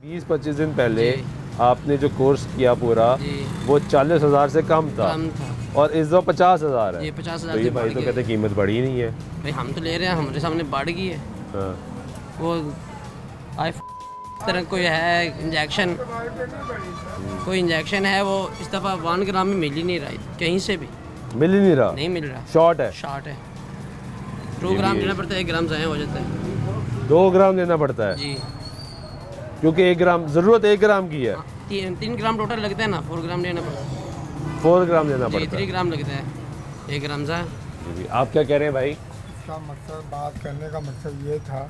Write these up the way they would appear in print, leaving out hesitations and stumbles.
20-25 दिन पहले आपने जो कोर्स किया पूरा वो 40,000 से कम था और इस दफ़ा 50,000 है। 50,000 तो ये भाई तो कहते कीमत बढ़ी नहीं है भाई, हम तो ले रहे हैं, हमारे सामने बढ़ गई है। हाँ। वो इस तरह कोई है इंजेक्शन, कोई इंजेक्शन है वो इस दफ़ा 1 ग्राम में मिल ही नहीं रहा कहीं से भी, मिल ही नहीं रहा, नहीं मिल रहा, शॉर्ट है, शॉर्ट है। 2 ग्राम देना पड़ता है, 1 ग्राम ज़ाया हो जाता है। 2 ग्राम देना पड़ता है जी, क्योंकि 1 ग्राम ज़रूरत 1 ग्राम की है। 3 ग्राम टोटल लगता है ना, 4 ग्राम लेना पड़ता है। 4 ग्राम देना जी, पड़ता 3 ग्राम लगता है 1 ग्राम ज़ाया। है। आप क्या कह रहे हैं भाई? इसका मकसद, बात करने का मकसद ये था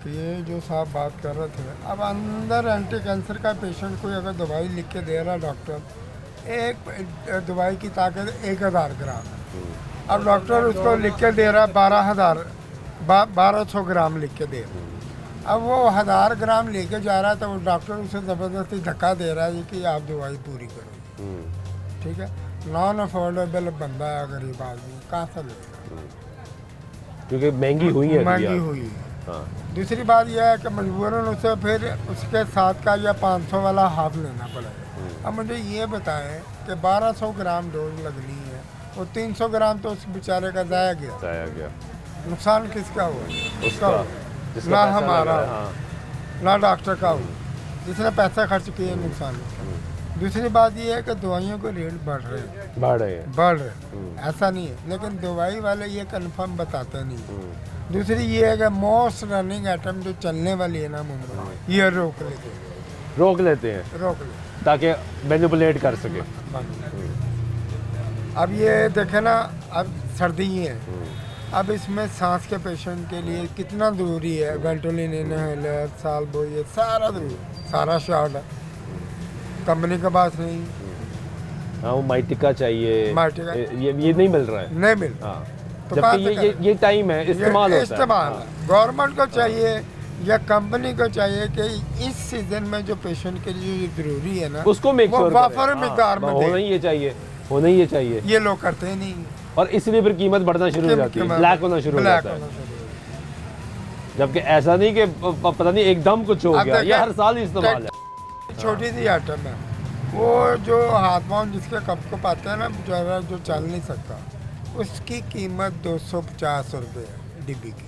कि ये जो साहब बात कर रहे थे, अब अंदर एंटी कैंसर का पेशेंट कोई अगर दवाई लिख के दे रहा डॉक्टर, एक दवाई की ताकत 1000 ग्राम है, अब डॉक्टर उसको लिख के दे रहा है 1200 ग्राम लिख के दे रहा है। अब वो 1000 ग्राम लेके जा रहा है तो वो डॉक्टर उसे ज़बरदस्ती धक्का दे रहा है कि आप दवाई पूरी करो। ठीक है, नॉन अफोर्डेबल बंदा है, गरीब आदमी कहाँ से लेगा, क्योंकि महंगी हुई है, महंगी हुई है। हाँ। दूसरी बात यह है कि मजबूरन उसे फिर उसके साथ का या 500 वाला हाफ लेना पड़ेगा। अब मुझे ये बताएं कि 1200 ग्राम डोज लगनी है, वो 300 ग्राम तो उस बेचारे का जाया गया, नुकसान किसका हुआ? उसका, ना हमारा, हाँ। ना डॉक्टर का हुआ, जिसने पैसा खर्च किए नुकसान उसका। दूसरी बात ये है कि दवाइयों के रेट बढ़ रहे हैं, ऐसा नहीं है, लेकिन दवाई वाले ये कंफर्म बताते नहीं। दूसरी ये है कि मोस्ट रनिंग आइटम जो चलने वाली है ना मुंबई, ये रोक लेते हैं ताकि मैनिपुलेट कर सके। अब ये देखे ना, अब सर्दी है, अब इसमें सांस के पेशेंट के लिए कितना ज़रूरी है वेंटोलिन इनहेलर, साल्बो, ये सारा ज़रूरी, सारा शॉर्ट है, कंपनी के पास नहीं। हाँ, वो माइटिका चाहिए, ये नहीं मिल रहा है, नहीं मिल। हाँ। तो जबकि ये टाइम है, इस्तेमाल होता है। गवर्नमेंट को चाहिए या कंपनी को चाहिए कि इस सीजन में जो पेशेंट के लिए ज़रूरी है ना, उसको मेक श्योर वाफर मिकदार में होना ही ये चाहिए। ये लोग करते नहीं, और इसलिए फिर कीमत बढ़ना शुरू हो जाती है, ब्लैक होना शुरू हो जाता है। जबकि ऐसा नहीं कि पता नहीं एकदम कुछ हो गया, ये हर साल ही इस्तेमाल है। छोटी सी आइटम है, वो जो हाथ पाँव जिसके कप को पाते हैं ना बेचारा, जो चल नहीं सकता, उसकी कीमत 250 रुपये है डिब्बी की।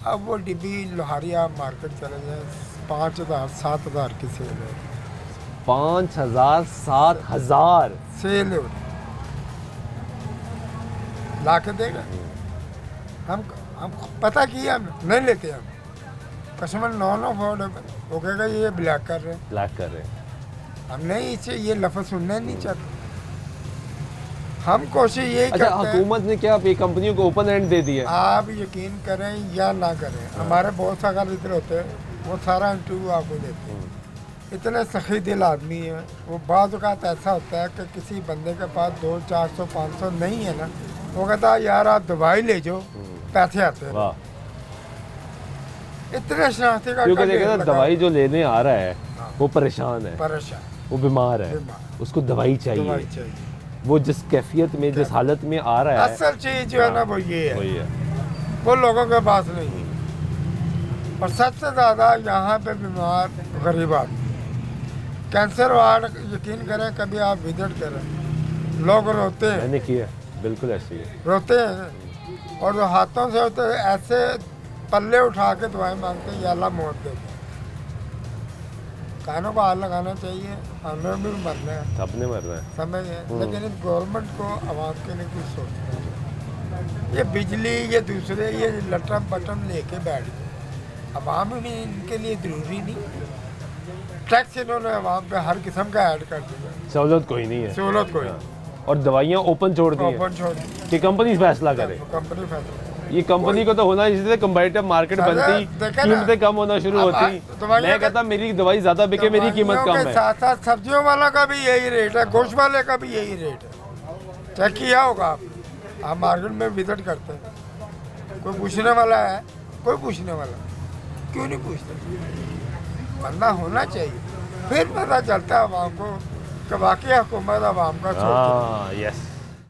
अब वो डिब्बी लोहारिया मार्केट चले जाए 5,000-7,000 की सेल है, 5,000-7,000 सेल है, ला के देगा। हम पता किया, हम नहीं लेते, हम कस्टमर नॉन अफोर्डेबल वो कहेगा ये ब्लैक कर रहे हैं, हम नहीं, इसे ये लफ्ज़ सुनना नहीं चाहते। हम कोशिश यही करते हैं। हुकूमत ने क्या ये कंपनियों को ओपन एंड दे दिया? आप यकीन करें या ना करें, हमारे बहुत सारे इधर होते हैं, वो सारा इंटरव्यू आपको देते हैं, इतने सखी दिल आदमी है वो। बाज़ औक़ात ऐसा होता है कि किसी बंदे के पास 200-400-500 नहीं है ना, वो कहता है यार आप दवाई ले जाओ, पैसे आते हैं। इतने शनाख्ती का, क्योंकि देखिए ना, दवाई जो लेने आ रहा है वो परेशान है, वो बीमार है, उसको दवाई चाहिए। वो जिस कैफियत में, जिस हालत में आ रहा है, असल चीज़ जो है ना वो ये है, वो लोगों के पास नहीं है। और सबसे ज़्यादा यहाँ पे बीमार गरीब आदमी, कैंसर वार्ड यकीन करें, कभी आप विजिट करें, लोग रोते हैं। मैंने किया, बिल्कुल ऐसे ही रोते हैं, और जो हाथों से होते हैं ऐसे पल्ले उठा के दवाई मांगते हैं, या अल्लाह मौत देते हैं। कानों को हाथ लगाना चाहिए, हमें भी मरना है, सबने मरना है, समझ है, लेकिन इस गवर्नमेंट को आवाम के लिए कुछ सोचना है। ये बिजली, ये दूसरे, ये लटम पटम लेके बैठ गए, आवाम भी इनके लिए ज़रूरी नहीं। टैक्स इन्होंने आवाम पे हर किस्म का ऐड कर दिया, सहूलत कोई नहीं है, सहूलत कोई, और दवाइयाँ ओपन छोड़ दी कि कंपनी फैसला करे। कंपनी फैसला, ये कंपनी को तो होना, इसलिए कंपेटिटिव मार्केट बनती, कीमतें कम होना शुरू होती। मैं कहता मेरी दवाई ज्यादा बिके, मेरी कीमत कम है। साथ साथ सब्जियों वाला का भी यही रेट है, गोश्त वाले का भी यही रेट है। चेक किया होगा आप मार्केट में विजिट करते हैं, कोई पूछने वाला है? कोई पूछने वाला क्यों नहीं पूछता? बंदा होना चाहिए, फिर पता चलता है आवाम को कि वाकई हुकूमत आवाम का सोच है। यस।